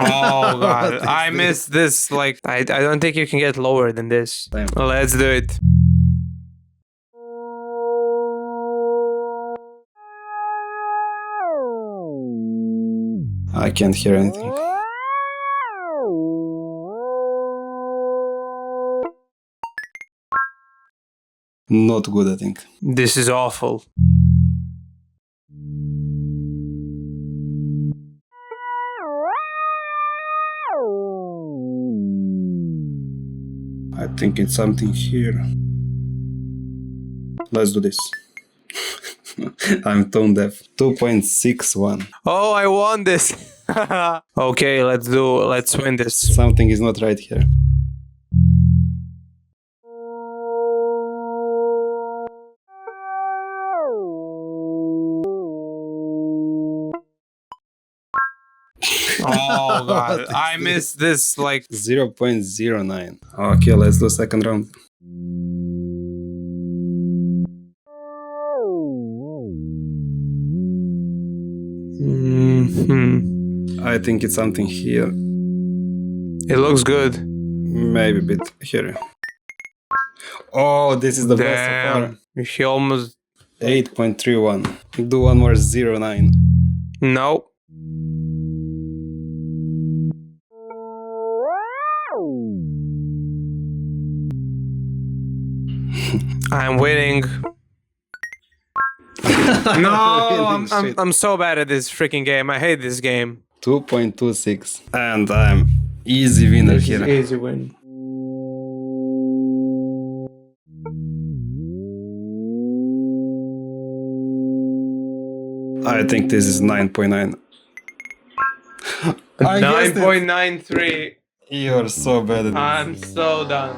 Oh god, What I is missed this. Like, I don't think you can get lower than this. Same. Let's do it. I can't hear anything. Not good, I think. This is awful. I think it's something here. Let's do this. I'm tone deaf. 2.61. Oh, I won this. Okay, let's win this. Something is not right here. Oh god, What is I missed this. Like, 0.09. Okay, let's do second round. I think it's something here. it looks good. Maybe a bit here. Oh, this is the best so far. Damn, he almost 8.31. Do one more 0.9. no. I'm winning. No, I'm so bad at this freaking game. I hate this game. 2.26. And I'm easy winner here. Easy win. I think this is 9.9. 9.93. You're so bad at this. I'm so done.